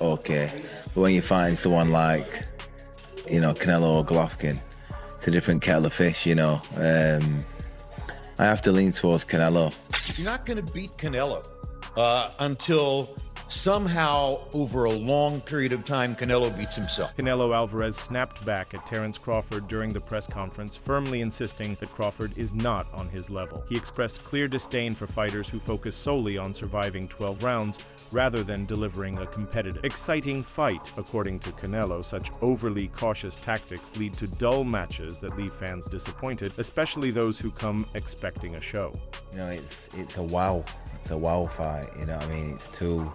okay. But when you find someone like, Canelo or Golovkin, it's a different kettle of fish, I have to lean towards Canelo. You're not going to beat Canelo until somehow, over a long period of time, Canelo beats himself. Canelo Alvarez snapped back at Terence Crawford during the press conference, firmly insisting that Crawford is not on his level. He expressed clear disdain for fighters who focus solely on surviving 12 rounds rather than delivering a competitive, exciting fight. According to Canelo, such overly cautious tactics lead to dull matches that leave fans disappointed, especially those who come expecting a show. It's a wow. It's a wow fight, It's two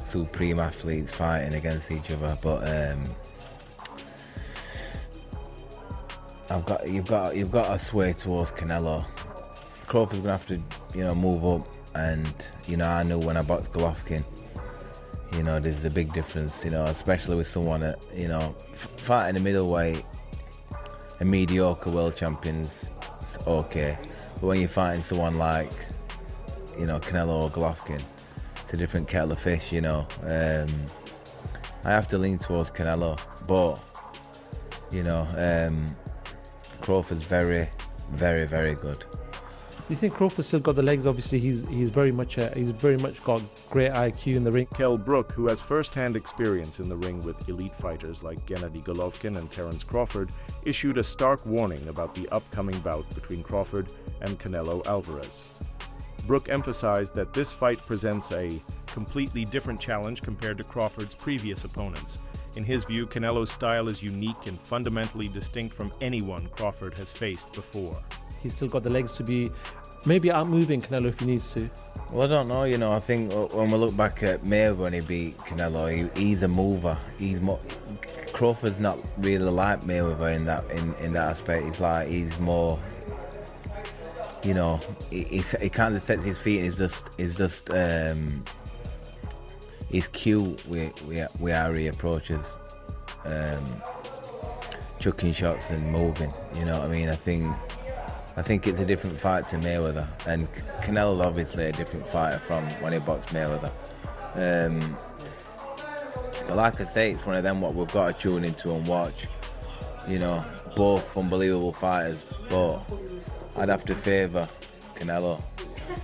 supreme athletes fighting against each other, but you've got to sway towards Canelo. Crawford's gonna have to move up, and I knew when I boxed Golovkin, there's a big difference, especially with someone that fighting a middleweight, a mediocre world champion's okay, but when you're fighting someone like Canelo or Golovkin, it's a different kettle of fish, I have to lean towards Canelo, but Crawford's very, very, very good. You think Crawford's still got the legs? Obviously, he's very much got great IQ in the ring. Kell Brook, who has first-hand experience in the ring with elite fighters like Gennady Golovkin and Terence Crawford, issued a stark warning about the upcoming bout between Crawford and Canelo Alvarez. Brook emphasized that this fight presents a completely different challenge compared to Crawford's previous opponents. In his view, Canelo's style is unique and fundamentally distinct from anyone Crawford has faced before. He's still got the legs to be maybe outmoving Canelo if he needs to. Well, I don't know. I think when we look back at Mayweather when he beat Canelo, he's a mover. Crawford's not really like Mayweather in that aspect. He's more. He kind of sets his feet. He's cute with how he approaches, chucking shots and moving. I think it's a different fight to Mayweather, and Canelo's obviously a different fighter from when he boxed Mayweather. But like I say, it's one of them what we've got to tune into and watch. Both unbelievable fighters, but I'd have to favour Canelo.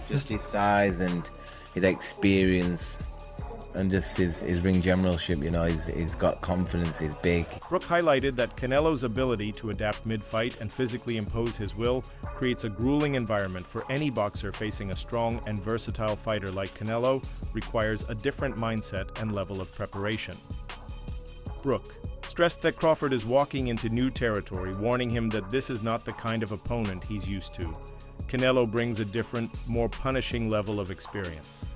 Just his size and his experience and just his ring generalship, he's got confidence, he's big. Brook highlighted that Canelo's ability to adapt mid-fight and physically impose his will creates a grueling environment for any boxer facing a strong and versatile fighter like Canelo requires a different mindset and level of preparation. Brook stressed that Crawford is walking into new territory, warning him that this is not the kind of opponent he's used to. Canelo brings a different, more punishing level of experience.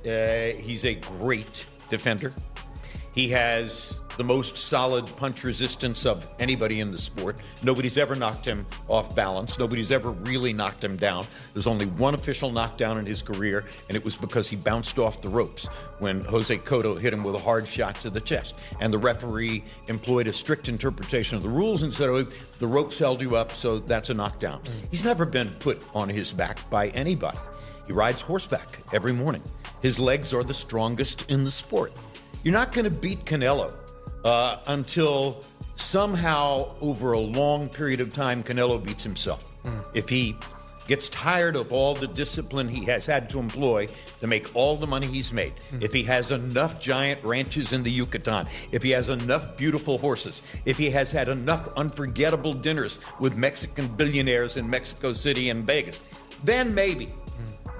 He's a great defender. He has the most solid punch resistance of anybody in the sport. Nobody's ever knocked him off balance. Nobody's ever really knocked him down. There's only one official knockdown in his career, and it was because he bounced off the ropes when Jose Cotto hit him with a hard shot to the chest. And the referee employed a strict interpretation of the rules and said, oh, the ropes held you up, so that's a knockdown. He's never been put on his back by anybody. He rides horseback every morning. His legs are the strongest in the sport. You're not going to beat Canelo until somehow, over a long period of time, Canelo beats himself. If he gets tired of all the discipline he has had to employ to make all the money he's made, if he has enough giant ranches in the Yucatan, if he has enough beautiful horses, if he has had enough unforgettable dinners with Mexican billionaires in Mexico City and Vegas, then maybe.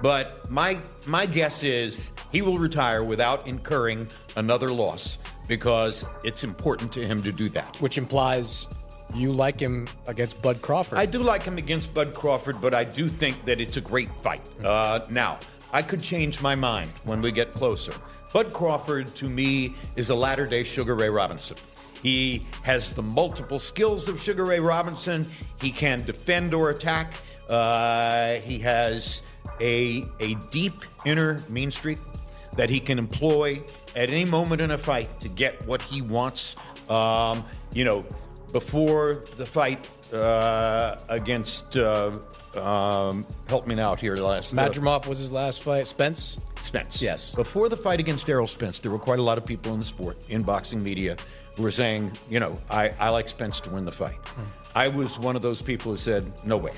But my guess is he will retire without incurring another loss because it's important to him to do that. Which implies you like him against Bud Crawford. I do like him against Bud Crawford, but I do think that it's a great fight. Now, I could change my mind when we get closer. Bud Crawford, to me, is a latter-day Sugar Ray Robinson. He has the multiple skills of Sugar Ray Robinson. He can defend or attack. He has a deep inner mean streak that he can employ at any moment in a fight to get what he wants. Before the fight against, help me out here, Madrimov was his last fight. Spence Spence. Yes. Before the fight against Errol Spence, there were quite a lot of people in the sport, in boxing media, who were saying, you know, I like Spence to win the fight. I was one of those people who said, no way.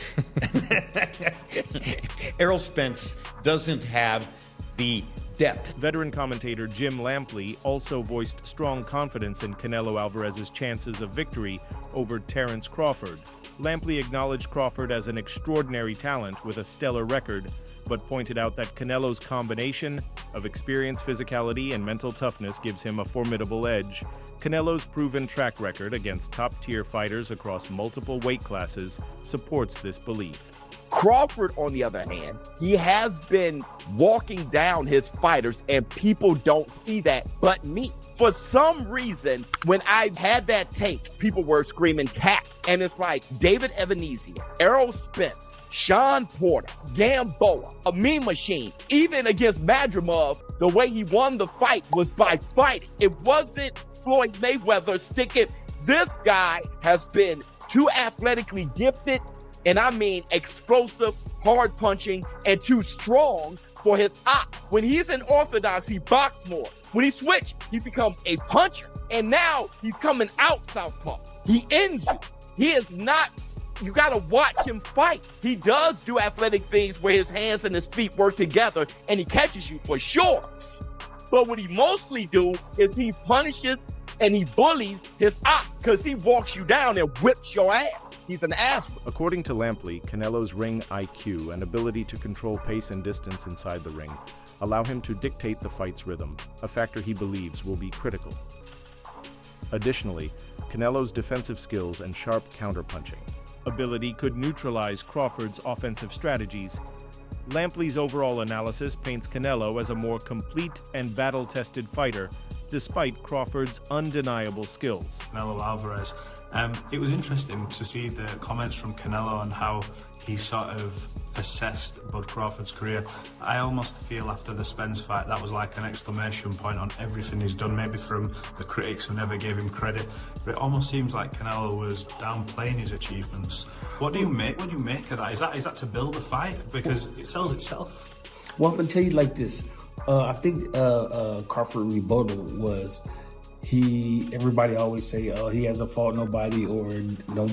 Errol Spence doesn't have the depth. Veteran commentator Jim Lampley also voiced strong confidence in Canelo Alvarez's chances of victory over Terence Crawford. Lampley acknowledged Crawford as an extraordinary talent with a stellar record, but pointed out that Canelo's combination of experience, physicality, and mental toughness gives him a formidable edge. Canelo's proven track record against top-tier fighters across multiple weight classes supports this belief. Crawford, on the other hand, he has been walking down his fighters, and people don't see that but me. For some reason, when I had that tape, people were screaming cat. And it's like David Evanesia, Errol Spence, Sean Porter, Gamboa, a meme machine. Even against Madrimov, the way he won the fight was by fighting. It wasn't Floyd Mayweather sticking. This guy has been too athletically gifted, and I mean explosive, hard punching, and too strong for his ops. When he's in orthodox, he boxes more. When he switches, he becomes a puncher. And now he's coming out southpaw. He ends you. He is not, you gotta watch him fight. He does do athletic things where his hands and his feet work together and he catches you for sure. But what he mostly do is he punishes and he bullies his ops because he walks you down and whips your ass. He's an ass. According to Lampley, Canelo's ring IQ and ability to control pace and distance inside the ring allow him to dictate the fight's rhythm, a factor he believes will be critical. Additionally, Canelo's defensive skills and sharp counterpunching ability could neutralize Crawford's offensive strategies. Lampley's overall analysis paints Canelo as a more complete and battle-tested fighter, despite Crawford's undeniable skills. Canelo Alvarez. It was interesting to see the comments from Canelo on how he sort of assessed Bud Crawford's career. I almost feel after the Spence fight that was like an exclamation point on everything he's done, maybe from the critics who never gave him credit, but it almost seems like Canelo was downplaying his achievements. What do you make of that? Is that to build a fight? Because it sells itself. Well, I'm gonna tell you like this. I think Crawford rebuttal was everybody always say he hasn't fought nobody or no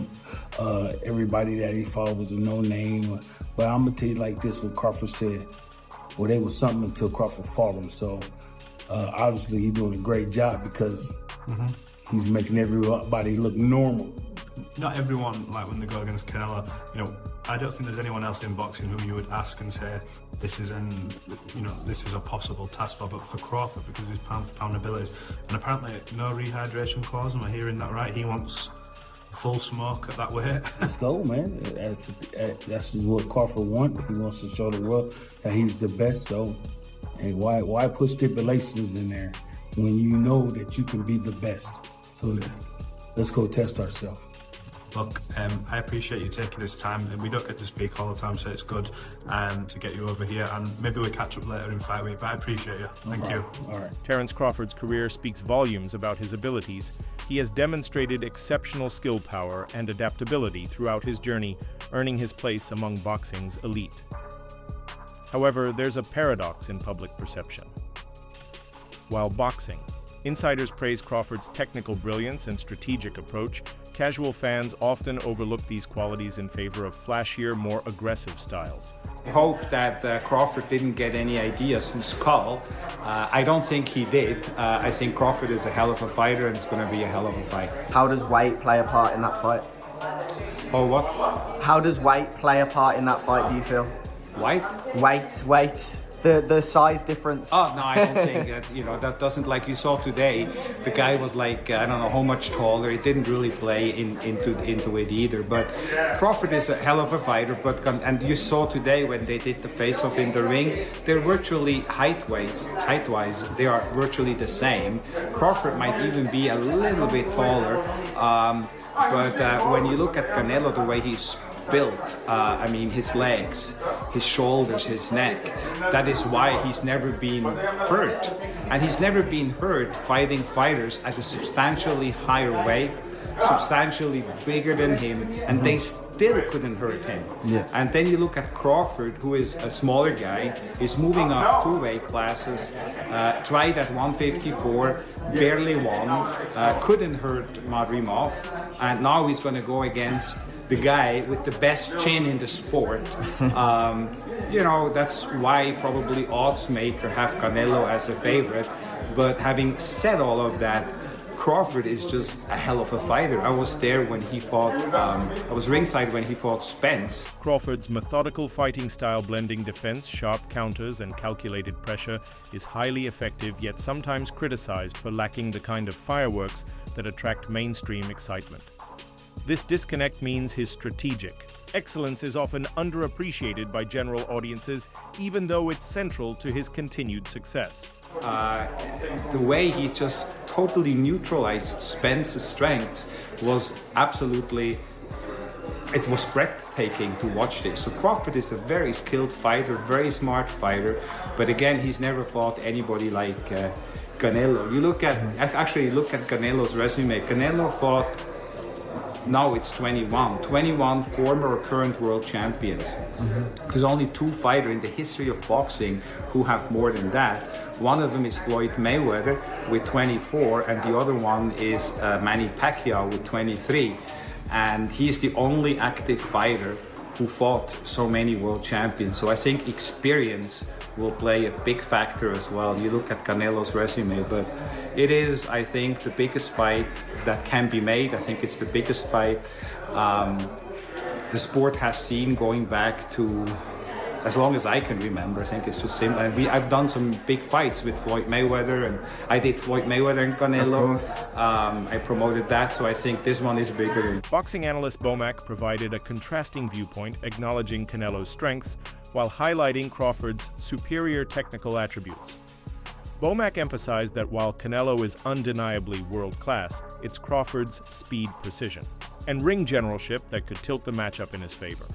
everybody that he fought was a no name. But I'm gonna tell you like this: what Crawford said, well, they was something until Crawford fought him. So obviously he's doing a great job because he's making everybody look normal. Not everyone, like when they go against Canelo, you know, I don't think there's anyone else in boxing whom you would ask and say this is a possible task for, but for Crawford, because of his pound for pound abilities, and apparently no rehydration clause. Am I hearing that right? He wants full smoke at that weight. Let's go, man. That's what Crawford wants. He wants to show the world that he's the best. So, and why put stipulations in there when you know that you can be the best? So let's go test ourselves. Look, I appreciate you taking this time. We don't get to speak all the time, so it's good to get you over here, and maybe we'll catch up later in fight week, but I appreciate you. Thank you. All right. Terence Crawford's career speaks volumes about his abilities. He has demonstrated exceptional skill power and adaptability throughout his journey, earning his place among boxing's elite. However, there's a paradox in public perception. While boxing, insiders praise Crawford's technical brilliance and strategic approach, casual fans often overlook these qualities in favor of flashier, more aggressive styles. I hope that Crawford didn't get any ideas from Skull. I don't think he did. I think Crawford is a hell of a fighter, and it's going to be a hell of a fight. How does weight play a part in that fight? Oh, what? How does weight play a part in that fight, do you feel? Weight? Weight. The size difference. Oh, no, I don't think that, that doesn't, like you saw today, the guy was like, I don't know how much taller. It didn't really play into it either. But Crawford is a hell of a fighter, and you saw today when they did the face-off in the ring, they're virtually height-wise, they are virtually the same. Crawford might even be a little bit taller, but when you look at Canelo, the way he's built, his legs, his shoulders, his neck, that is why he's never been hurt. And he's never been hurt fighting fighters at a substantially higher weight substantially bigger than him, and they still couldn't hurt him. Yeah. And then you look at Crawford, who is a smaller guy, is moving up 2 weight classes, tried at 154, barely won, couldn't hurt Madrimov, and now he's going to go against the guy with the best chin in the sport. That's why probably odds maker have Canelo as a favorite. But having said all of that, Crawford is just a hell of a fighter. I was there when he fought, I was ringside when he fought Spence. Crawford's methodical fighting style, blending defense, sharp counters, and calculated pressure, is highly effective, yet sometimes criticized for lacking the kind of fireworks that attract mainstream excitement. This disconnect means his strategic excellence is often underappreciated by general audiences, even though it's central to his continued success. The way he just totally neutralized Spence's strengths was absolutely, it was breathtaking to watch this. So Crawford is a very skilled fighter, very smart fighter, but again, he's never fought anybody like Canelo. You look at Canelo's resume. Canelo fought, now it's 21 former or current world champions. There's only 2 fighters in the history of boxing who have more than that. One of them is Floyd Mayweather with 24, and the other one is Manny Pacquiao with 23. And he's the only active fighter who fought so many world champions. So I think experience will play a big factor as well. You look at Canelo's resume, but it is, I think, the biggest fight that can be made. I think it's the biggest fight the sport has seen going back to as long as I can remember. I think it's just simple. And I've done some big fights with Floyd Mayweather, and I did Floyd Mayweather and Canelo. I promoted that, so I think this one is bigger. Boxing analyst Bomac provided a contrasting viewpoint, acknowledging Canelo's strengths while highlighting Crawford's superior technical attributes. Bomac emphasized that while Canelo is undeniably world-class, it's Crawford's speed precision and ring generalship that could tilt the matchup in his favor.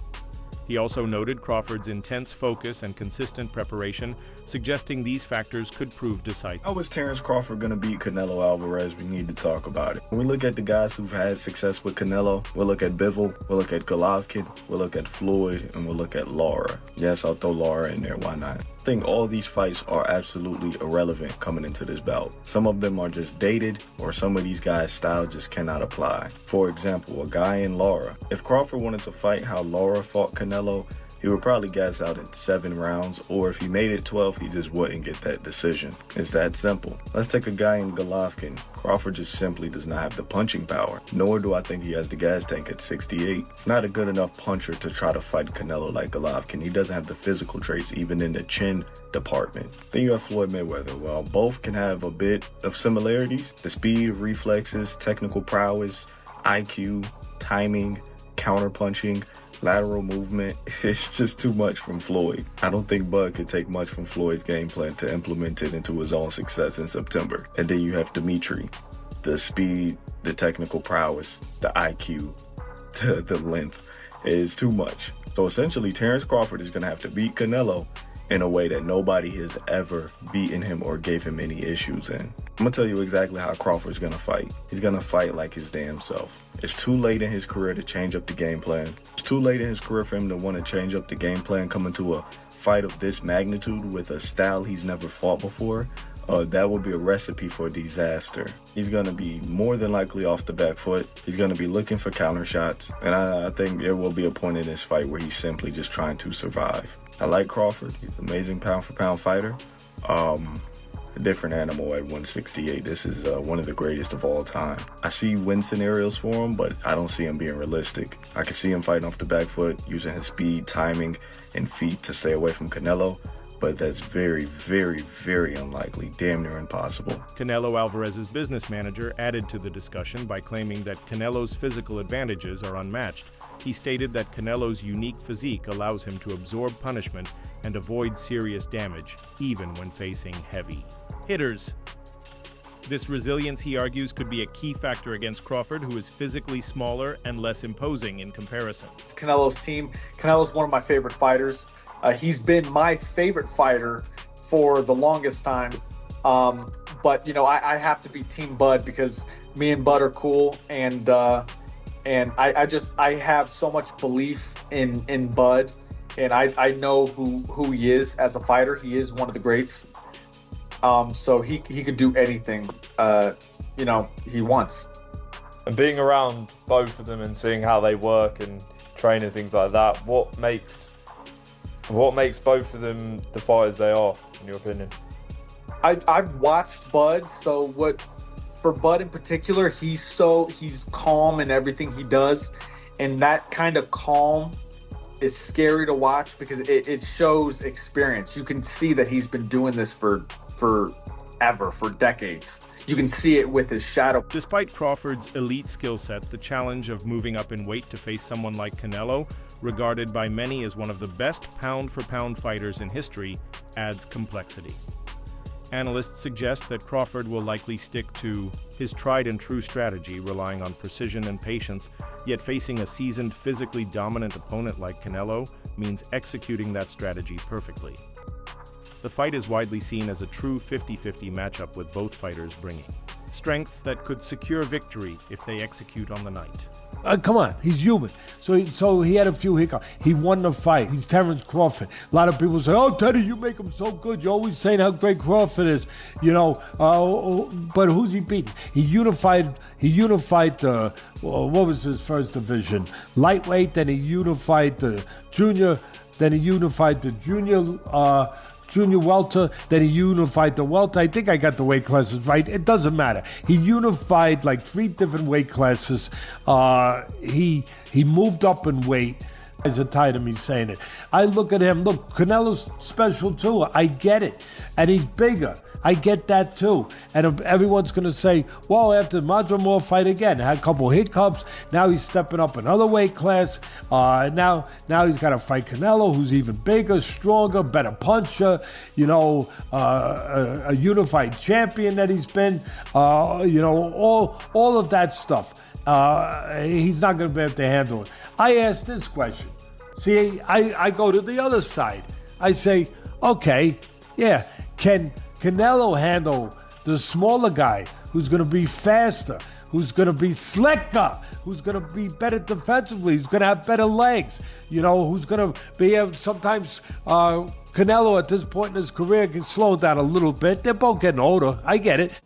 He also noted Crawford's intense focus and consistent preparation, suggesting these factors could prove decisive. How is Terence Crawford going to beat Canelo Alvarez? We need to talk about it. When we look at the guys who've had success with Canelo, we'll look at Bivol, we'll look at Golovkin, we'll look at Floyd, and we'll look at Lara. Yes, I'll throw Lara in there, why not? I think all these fights are absolutely irrelevant coming into this bout. Some of them are just dated, or some of these guys' style just cannot apply. For example, a guy in Lara. If Crawford wanted to fight how Lara fought Canelo, he would probably gas out in 7 rounds, or if he made it 12, he just wouldn't get that decision. It's that simple. Let's take a guy in Golovkin. Crawford just simply does not have the punching power, nor do I think he has the gas tank at 68. He's not a good enough puncher to try to fight Canelo like Golovkin. He doesn't have the physical traits, even in the chin department. Then you have Floyd Mayweather. Well, both can have a bit of similarities. The speed, reflexes, technical prowess, IQ, timing, counter-punching, lateral movement. It's just too much from Floyd. I don't think Bud could take much from Floyd's game plan to implement it into his own success in September. And then you have Dimitri. The speed, the technical prowess, the IQ, the length is too much. So essentially, Terence Crawford is going to have to beat Canelo in a way that nobody has ever beaten him or gave him any issues in. I'm gonna tell you exactly how Crawford's gonna fight. He's gonna fight like his damn self. It's too late in his career to change up the game plan. It's too late in his career for him to want to change up the game plan coming to a fight of this magnitude with a style he's never fought before. That will be a recipe for disaster. He's going to be more than likely off the back foot. He's going to be looking for counter shots. And I think there will be a point in this fight where he's simply just trying to survive. I like Crawford. He's an amazing pound-for-pound fighter. A different animal at 168. This is one of the greatest of all time. I see win scenarios for him, but I don't see him being realistic. I can see him fighting off the back foot, using his speed, timing, and feet to stay away from Canelo. But that's very, very, very unlikely, damn near impossible. Canelo Alvarez's business manager added to the discussion by claiming that Canelo's physical advantages are unmatched. He stated that Canelo's unique physique allows him to absorb punishment and avoid serious damage, even when facing heavy hitters. This resilience, he argues, could be a key factor against Crawford, who is physically smaller and less imposing in comparison. Canelo's team. Canelo's one of my favorite fighters. He's been my favorite fighter for the longest time, but But I have to be Team Bud because me and Bud are cool, and I have so much belief in Bud, and I know who he is as a fighter. He is one of the greats. So he could do anything he wants. And being around both of them and seeing how they work and train and things like that, what makes both of them the fighters they are, in your opinion? I've watched Bud, so for Bud in particular, he's calm in everything he does, and that kind of calm is scary to watch because it shows experience. You can see that he's been doing this for decades. You can see it with his shadow. Despite Crawford's elite skill set, the challenge of moving up in weight to face someone like Canelo, regarded by many as one of the best pound-for-pound fighters in history, adds complexity. Analysts suggest that Crawford will likely stick to his tried-and-true strategy, relying on precision and patience, yet facing a seasoned, physically dominant opponent like Canelo means executing that strategy perfectly. The fight is widely seen as a true 50-50 matchup, with both fighters bringing strengths that could secure victory if they execute on the night. Come on, he's human. So he had a few hiccups. He won the fight. He's Terence Crawford. A lot of people say, "Oh, Teddy, you make him so good. You're always saying how great Crawford is." But who's he beating? He unified the what was his first division? Lightweight. Then he unified the junior. Then he unified the junior welter, then he unified the welter. I think I got the weight classes right. It doesn't matter. He unified like 3 different weight classes. He moved up in weight. Guys are tired of me saying it. I look at him. Look, Canelo's special too. I get it. And he's bigger. I get that too. And everyone's going to say, well, after Madrimov fight again, had a couple hiccups. Now he's stepping up another weight class. Now he's got to fight Canelo, who's even bigger, stronger, better puncher, a unified champion that he's been, all of that stuff. He's not going to be able to handle it. I ask this question. See, I go to the other side. I say, okay, yeah, can Canelo handle the smaller guy who's going to be faster, who's going to be slicker, who's going to be better defensively, who's going to have better legs, who's going to be able, sometimes Canelo at this point in his career can slow down a little bit. They're both getting older. I get it.